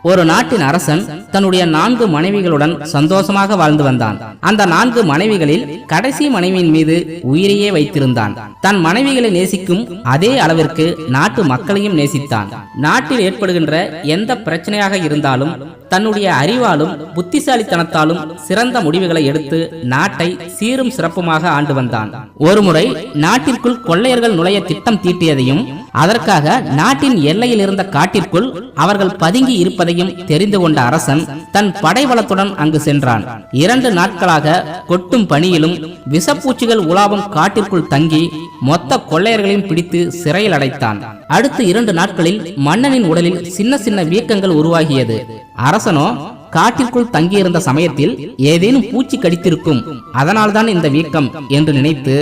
ஒரு நாட்டின் அரசன் தன்னுடைய 4 மனைவிகளுடன் சந்தோஷமாக வாழ்ந்து வந்தான். அந்த 4 மனைவிகளில் கடைசி மனைவியின் மீது உயிரையே வைத்திருந்தான். தன் மனைவிகளை நேசிக்கும் அதே அளவிற்கு நாட்டு மக்களையும் நேசித்தான். நாட்டில் ஏற்படுகின்ற எந்த பிரச்சனையாக இருந்தாலும் தன்னுடைய அறிவாலும் புத்திசாலித்தனத்தாலும் சிறந்த முடிவுகளை எடுத்து நாட்டை சீரும் சிறப்புமாக ஆண்டு வந்தான். ஒருமுறை நாட்டிற்குள் கொள்ளையர்கள் நுழைய திட்டம் தீட்டியதையும் அதற்காக நாட்டின் எல்லையில் இருந்த காட்டிற்குள் அவர்கள் பதுங்கி இருப்பதையும் தெரிந்து கொண்ட அரசன் தன் படைபலத்துடன் அங்கு சென்றான். 2 நாட்களாக கொட்டும் பனியிலும் விஷப்பூச்சிகள் உலாவும் காட்டிற்குள் தங்கி மொத்த கொள்ளையர்களையும் பிடித்து சிறையில் அடைத்தான். அடுத்த 2 நாட்களில் மன்னனின் உடலில் சின்ன சின்ன வீக்கங்கள் உருவாகியது. அரசனோ காட்டிற்குள் தங்கியிருந்த சமயத்தில் ஏதேனும் பூச்சி கடித்திருக்கும், அதனால்தான் இந்த வீக்கம் என்று நினைத்து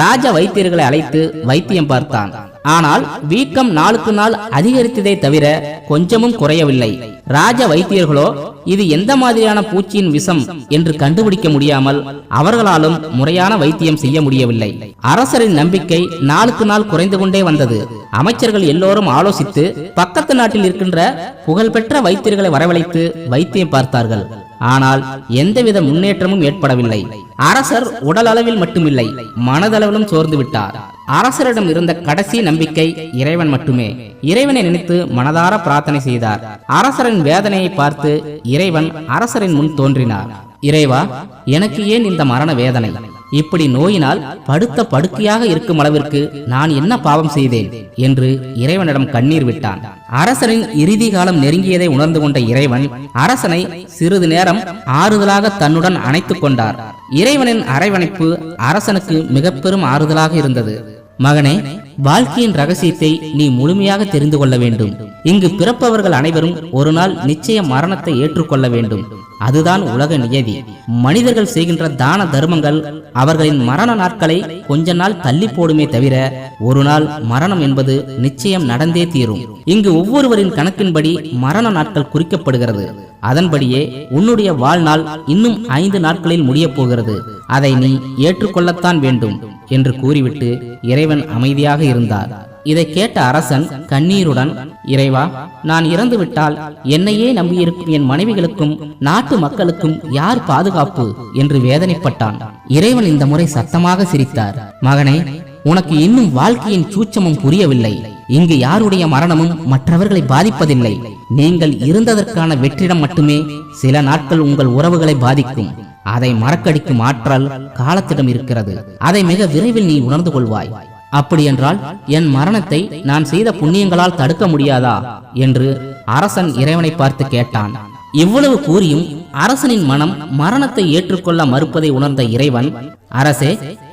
ராஜ வைத்தியர்களை அழைத்து வைத்தியம் பார்த்தான். ஆனால் வீக்கம் நாளுக்கு நாள் அதிகரித்ததை தவிர கொஞ்சமும் குறையவில்லை. ராஜ வைத்தியர்களோ இது எந்த மாதிரியான பூச்சியின் விஷம் என்று கண்டுபிடிக்க முடியாமல் அவர்களாலும் முறையான வைத்தியம் செய்ய முடியவில்லை. அரசரின் நம்பிக்கை நாளுக்கு நாள் குறைந்து கொண்டே வந்தது. அமைச்சர்கள் எல்லோரும் ஆலோசித்து பக்கத்து நாட்டில் இருக்கின்ற புகழ்பெற்ற வைத்தியர்களை வரவழைத்து வைத்தியம் பார்த்தார்கள். ஆனால் எந்தவித முன்னேற்றமும் ஏற்படவில்லை. அரசர் உடல் அளவில் மட்டுமில்லை, மனதளவிலும் சோர்ந்து விட்டார். அரசரிடம் இருந்த கடைசி நம்பிக்கை இறைவன் மட்டுமே. இறைவனை நினைத்து மனதார பிரார்த்தனை செய்தார். அரசரின் வேதனையை பார்த்து இறைவன் அரசரின் முன் தோன்றினார். இறைவா, எனக்கு ஏன் இந்த மரண வேதனை? இப்படி நோயினால் படுத்த படுக்கையாக இருக்கும் அளவிற்கு நான் என்ன பாவம் செய்தேன் என்று இறைவனிடம் கண்ணீர் விட்டான். அரசனின் இறுதி காலம் நெருங்கியதை உணர்ந்து கொண்ட இறைவன் அரசனை சிறிது நேரம் ஆறுதலாக தன்னுடன் அணைத்துக் கொண்டார். இறைவனின் அரவணைப்பு அரசனுக்கு மிக பெரும் ஆறுதலாக இருந்தது. மகனே, வாழ்க்கையின் ரகசியத்தை நீ முழுமையாக தெரிந்து கொள்ள வேண்டும். இங்கு பிறப்பவர்கள் அனைவரும் ஒரு நாள் நிச்சயம் மரணத்தை ஏற்றுக்கொள்ள வேண்டும். அதுதான் உலக நியதி. மனிதர்கள் செய்கின்ற தான தர்மங்கள் அவர்களின் மரண நாட்களை கொஞ்ச நாள் தள்ளி போடுமே தவிர ஒரு நாள் மரணம் என்பது நிச்சயம் நடந்தே தீரும். இங்கு ஒவ்வொருவரின் கணக்கின்படி மரண நாட்கள் குறிக்கப்படுகிறது. அதன்படியே உன்னுடைய வாழ்நாள் இன்னும் 5 நாட்களில் முடிய போகிறது. அதை நீ ஏற்றுக்கொள்ளத்தான் வேண்டும் என்று கூறிவிட்டு இறைவன் அமைதியாக இருந்தார். இதை கேட்ட அரசன் கண்ணீருடன், இறைவா, நான் இறந்துவிட்டால் என்னையே நம்பியிருக்கும் என் மனைவிகளுக்கும் நாட்டு மக்களுக்கும் யார் பாதுகாப்பு என்று வேதனைப்பட்டான். இறைவன் இந்த முறை சத்தமாக சிரித்தார். மகனே, உனக்கு இன்னும் வாழ்க்கையின் சூட்சமும் புரியவில்லை. இங்கு யாருடைய மரணமும் மற்றவர்களை பாதிப்பதில்லை. நீங்கள் இருந்ததற்கான வெற்றிடம் மட்டுமே சில நாட்கள் உங்கள் உறவுகளை பாதிக்கும். அதை மறக்கடிக்கும் ஆற்றல் காலத்திடம் இருக்கிறது. அதை மிக விரைவில் நீ உணர்ந்து கொள்வாய். அப்படியென்றால் என் மரணத்தை நான் செய்த புண்ணியங்களால் தடுக்க முடியாதா என்று அரசன் இறைவனை பார்த்து கேட்டான். இவ்வளவு கூறியும் அரசனின் மனம் மரணத்தை ஏற்றுக்கொள்ள மறுப்பதை உணர்ந்த இறைவன், அரசே,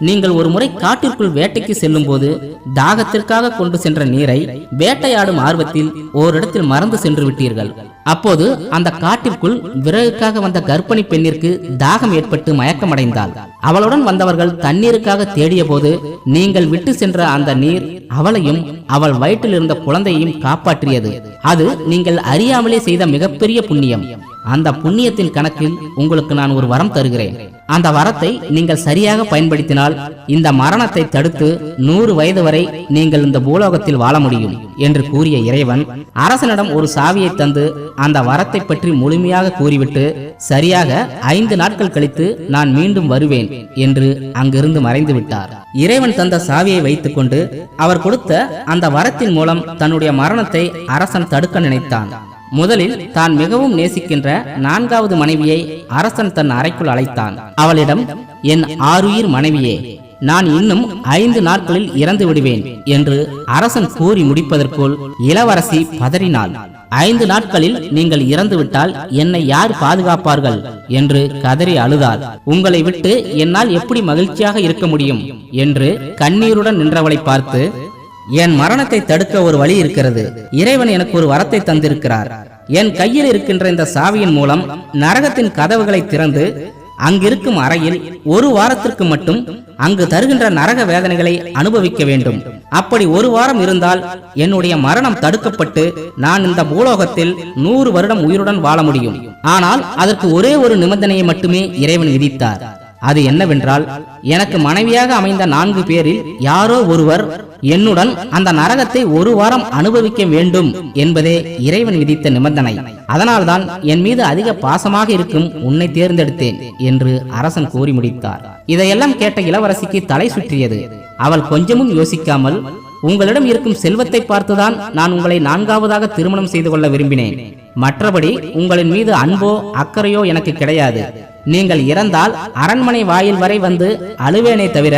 நீங்கள் ஒரு முறை காட்டிற்குள் வேட்டைக்கு செல்லும் போது தாகத்திற்காக கொண்டு சென்ற நீரை வேட்டையாடும் ஆர்வத்தில் ஓரிடத்தில் மறந்து சென்று விட்டீர்கள். அப்போது அந்த காட்டிற்குள் விறகுக்காக வந்த கர்ப்பிணி பெண்ணிற்கு தாகம் ஏற்பட்டு மயக்கமடைந்தாள். அவளுடன் வந்தவர்கள் தண்ணீருக்காக தேடிய போது நீங்கள் விட்டு சென்ற அந்த நீர் அவளையும் அவள் வயிற்றில் இருந்த குழந்தையையும் காப்பாற்றியது. அது நீங்கள் அறியாமலே செய்த மிகப்பெரிய புண்ணியம். அந்த புண்ணியத்தின் கணக்கில் உங்களுக்கு நான் ஒரு வரம் தருகிறேன். அந்த வரத்தை நீங்கள் சரியாக பயன்படுத்தினால் இந்த மரணத்தை தடுத்து 100 வயது வரை நீங்கள் இந்த பூலோகத்தில் வாழ முடியும் என்று கூறிய இறைவன் அரசனிடம் ஒரு சாவியை தந்து அந்த வரத்தை பற்றி முழுமையாக கூறிவிட்டு, சரியாக 5 நாட்கள் கழித்து நான் மீண்டும் வருவேன் என்று அங்கிருந்து மறைந்து விட்டார். இறைவன் தந்த சாவியை வைத்துக் கொண்டு அவர் கொடுத்த அந்த வரத்தின் மூலம் தன்னுடைய மரணத்தை அரசன் தடுக்க நினைத்தான். முதலில் தான் மிகவும் நேசிக்கின்ற 4வது மனைவியை அரசன் தன் அறைக்குள் அழைத்தான். அவளிடம், என் ஆருயிர் மனைவியே, நான் இன்னும் 5 நாட்களில் இறந்து விடுவேன் என்று அரசன் கூறி முடிப்பதற்குள் இளவரசி பதறினாள். 5 நாட்களில் நீங்கள் இறந்துவிட்டால் என்னை யார் பாதுகாப்பார்கள் என்று கதறி அழுதாள். உங்களை விட்டு என்னால் எப்படி மகிழ்ச்சியாக இருக்க முடியும் என்று கண்ணீருடன் நின்றவளை பார்த்து, என் மரணத்தை தடுக்க ஒரு வழி இருக்கிறது. இறைவன் எனக்கு ஒரு வரத்தை தந்திருக்கிறார். என் கையில் இருக்கின்ற இந்த சாவியின் மூலம் நரகத்தின் கதவுகளை திறந்து அங்கிருக்கும் அறையில் 1 வாரத்திற்கு மட்டும் அங்கு தருகின்ற நரக வேதனைகளை அனுபவிக்க வேண்டும். அப்படி 1 வாரம் இருந்தால் என்னுடைய மரணம் தடுக்கப்பட்டு நான் இந்த பூலோகத்தில் 100 வருடம் உயிருடன் வாழ முடியும். ஆனால் அதற்கு ஒரே ஒரு நிபந்தனையை மட்டுமே இறைவன் விதித்தார். அது என்னவென்றால், எனக்கு மனைவியாக அமைந்த 4 பேரில் யாரோ ஒருவர் என்னுடன் அந்த நரகத்தை 1 வாரம் அனுபவிக்க வேண்டும் என்பதே இறைவன் விதித்த நிபந்தனை. அதனால்தான் என் மீது அதிக பாசமாக இருக்கும் உன்னை தேர்ந்தெடுத்தேன் என்று அரசன் கூறி முடித்தார். இதையெல்லாம் கேட்ட இளவரசிக்கு தலை சுற்றியது. அவள் கொஞ்சமும் யோசிக்காமல், உங்களிடம் இருக்கும் செல்வத்தை பார்த்துதான் நான் உங்களை 4ஆவதாக திருமணம் செய்து கொள்ள விரும்பினேன். மற்றபடி உங்களின் மீது அன்போ அக்கறையோ எனக்கு கிடையாது. நீங்கள் இறந்தால் அரண்மனை வாயில் வரை வந்து அழுவேனே தவிர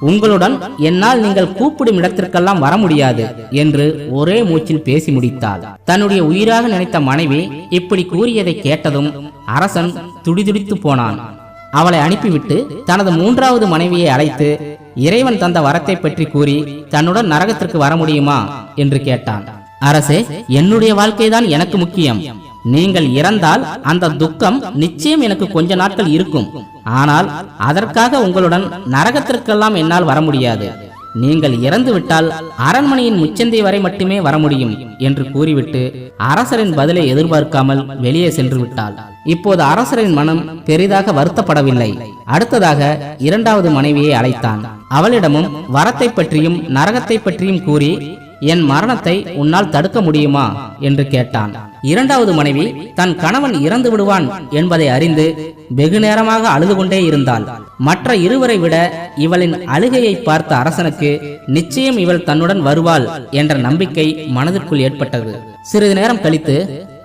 உங்களுடன் என்னால் நீங்கள் கூப்பிடும் இடத்திற்கெல்லாம் வர முடியாது என்று ஒரே மூச்சில் பேசி முடித்தாள். தன்னுடைய உயிராக நினைத்த மனைவி இப்படி கூறியதை கேட்டதும் அரசன் துடிதுடித்து போனான். அவளை அனுப்பிவிட்டு தனது 3வது மனைவியை அழைத்து இறைவன் தந்த வரத்தை பற்றி கூறி தன்னுடன் நரகத்திற்கு வர முடியுமா என்று கேட்டான். அரசே, என்னுடைய வாழ்க்கைதான் எனக்கு முக்கியம். நீங்கள் இறந்தால் அந்த துக்கம் நிச்சயம் எனக்கு கொஞ்ச நாட்கள் இருக்கும். ஆனால் அதற்காக உங்களுடன் நரகத்திற்கெல்லாம் என்னால் வர முடியாது. நீங்கள் இறந்து விட்டால் அரண்மனையின் முச்சந்தை வரை மட்டுமே வர முடியும் என்று கூறிவிட்டு அரசரின் பதிலை எதிர்பார்க்காமல் வெளியே சென்று விட்டாள். இப்போது அரசரின் மனம் பெரிதாக வருத்தப்படவில்லை. அடுத்ததாக 2வது மனைவியை அழைத்தான். அவளிடமும் வரத்தை பற்றியும் நரகத்தை பற்றியும் கூறி என் மரணத்தை உன்னால் தடுக்க முடியுமா என்று கேட்டான். 2வது மனைவி தன் கணவன் இறந்து விடுவான் என்பதை அறிந்து வெகு நேரமாக அழுது கொண்டே இருந்தாள். மற்ற இருவரை விட இவளின் அழுகையை பார்த்த அரசனுக்கு நிச்சயம் இவள் தன்னுடன் வருவாள் என்ற நம்பிக்கை மனதிற்குள் ஏற்பட்டது. சிறிது நேரம் கழித்து,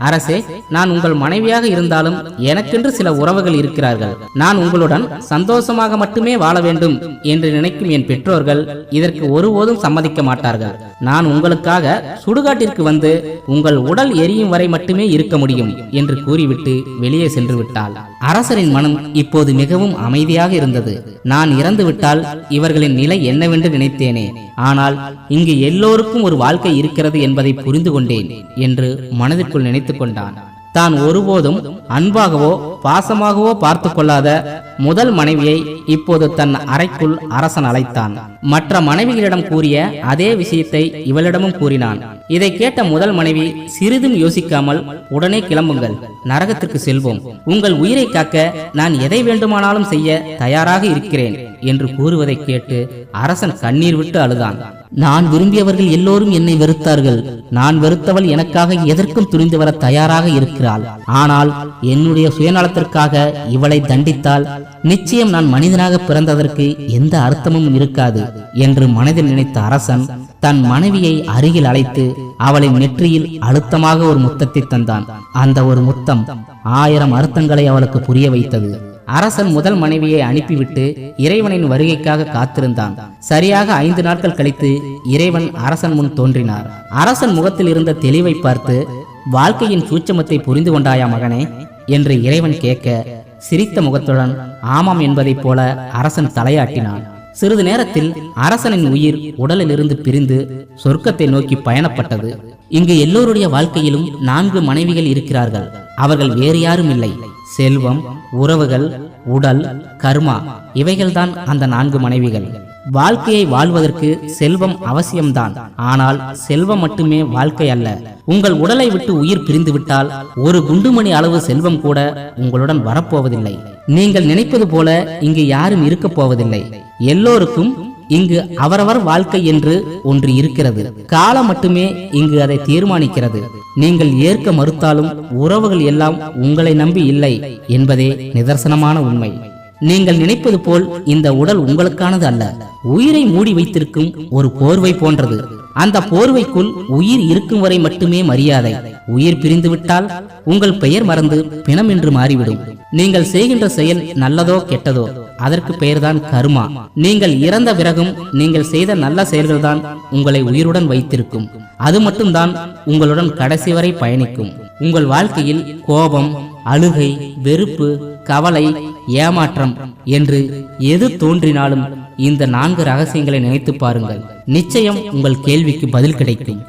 அரசே, நான் உங்கள் மனைவியாக இருந்தாலும் எனக்கென்று சில உறவுகள் இருக்கிறார்கள். நான் உங்களுடன் சந்தோஷமாக மட்டுமே வாழ வேண்டும் என்று நினைக்கும் என் பெற்றோர்கள் இதற்கு ஒருபோதும் சம்மதிக்க மாட்டார்கள். நான் உங்களுக்காக சுடுகாட்டிற்கு வந்து உங்கள் உடல் எரியும் வரை மட்டுமே இருக்க முடியும் என்று கூறிவிட்டு வெளியே சென்று விட்டாள். அரசரின் மனம் இப்போது மிகவும் அமைதியாக இருந்தது. நான் இறந்து விட்டால் இவர்களின் நிலை என்னவென்று நினைத்தேனே, ஆனால் இங்கு எல்லோருக்கும் ஒரு வாழ்க்கை இருக்கிறது என்பதை புரிந்து கொண்டேன் என்று மனதிற்குள் நினைத்துக் கொண்டான். தான் ஒருபோதும் அன்பாகவோ பாசமாகவோ பார்த்து கொள்ளாத முதல் மனைவியை இப்போது தன் அறைக்குள் அரசன் அழைத்தான். மற்ற மனைவிகளிடம் கூறிய அதே விஷயத்தை இவளிடமும் கூறினான். இதை கேட்ட முதல் மனைவி சிறிதும் யோசிக்காமல், உடனே கிளம்புங்கள், நரகத்திற்கு செல்வோம். உங்கள் உயிரை காக்க நான் எதை வேண்டுமானாலும் செய்ய தயாராக இருக்கிறேன் என்று கூறுவதை கேட்டு அரசன் கண்ணீர் விட்டு அழுதான். நான் விரும்பியவர்கள் எல்லோரும் என்னை வெறுத்தார்கள். நான் வெறுத்தவள் எனக்காக எதற்கும் துணிந்து வர தயாராக இருக்கிறாள். ஆனால் என்னுடைய சுயநலத்திற்காக இவளை தண்டித்தால் நிச்சயம் நான் மனிதனாக பிறந்ததற்கு எந்த அர்த்தமும் இருக்காது என்று மனதில் நினைத்த அரசன் தன் மனைவியை அருகில் அழைத்து அவளின் நெற்றியில் அழுத்தமாக ஒரு முத்தத்தை தந்தான். அந்த ஒரு முத்தம் 1000 அர்த்தங்களை அவளுக்கு புரிய வைத்தது. அரசன் முதல் மனைவியை அனுப்பிவிட்டு இறைவனின் வருகைக்காக காத்திருந்தான். சரியாக 5 நாட்கள் கழித்து இறைவன் அரசன் முன் தோன்றினார். அரசன் முகத்தில் இருந்த தெளிவை பார்த்து, வாழ்க்கையின் சூட்சமத்தை புரிந்து கொண்டாயா மகனே என்று இறைவன் கேட்க, சிரித்த முகத்துடன் ஆமாம் என்பதைப் போல அரசன் தலையாட்டினான். சிறிது நேரத்தில் அரசனின் உயிர் உடலில் இருந்து பிரிந்து சொர்க்கத்தை நோக்கி பயணப்பட்டது. இங்கு எல்லோருடைய வாழ்க்கையிலும் 4 மனைவிகள் இருக்கிறார்கள். அவர்கள் வேறு யாரும் இல்லை. செல்வம், உறவுகள், உடல், கர்மா, இவைகள்தான் அந்த 4 மனைவிகள். வாழ்க்கையை வாழ்வதற்கு செல்வம் அவசியம்தான். ஆனால் செல்வம் மட்டுமே வாழ்க்கை அல்ல. உங்கள் உடலை விட்டு உயிர் பிரிந்து விட்டால் ஒரு குண்டுமணி அளவு செல்வம் கூட உங்களுடன் வரப்போவதில்லை. நீங்கள் நினைப்பது போல இங்கு யாரும் இருக்க போவதில்லை. எல்லோருக்கும் இங்கு அவரவர் வாழ்க்கை என்று ஒன்று இருக்கிறது. காலம் மட்டுமே இங்கு அதை தீர்மானிக்கிறது. நீங்கள் ஏற்க மறுத்தாலும் உறவுகள் எல்லாம் உங்களை நம்பி இல்லை என்பதே நிதர்சனமான உண்மை. நீங்கள் நினைப்பது போல் இந்த உடல் உங்களுக்கானது அல்ல. உயிரை மூடி வைத்திருக்கும் ஒரு போர்வை போன்றது. அந்த போர்வைக்குள் உயிர் இருக்கும் வரை மட்டுமே மரியாதை. உயிர் பிரிந்து விட்டால் உங்கள் பெயர் மறந்து பிணம் என்று மாறிவிடும். நீங்கள் செய்கின்ற செயல் நல்லதோ கெட்டதோ அதற்கு பெயர்தான் கர்மா. நீங்கள் இறந்த பிறகும் நீங்கள் செய்த நல்ல செயல்கள்தான் உங்களை உயிருடன் வைத்திருக்கும். அது மட்டும்தான் உங்களுடன் கடைசி வரை பயணிக்கும். உங்கள் வாழ்க்கையில் கோபம், அழுகை, வெறுப்பு, கவலை, ஏமாற்றம் என்று எது தோன்றினாலும் இந்த 4 ரகசியங்களை நினைத்து பாருங்கள். நிச்சயம் உங்கள் கேள்விக்கு பதில் கிடைக்கும்.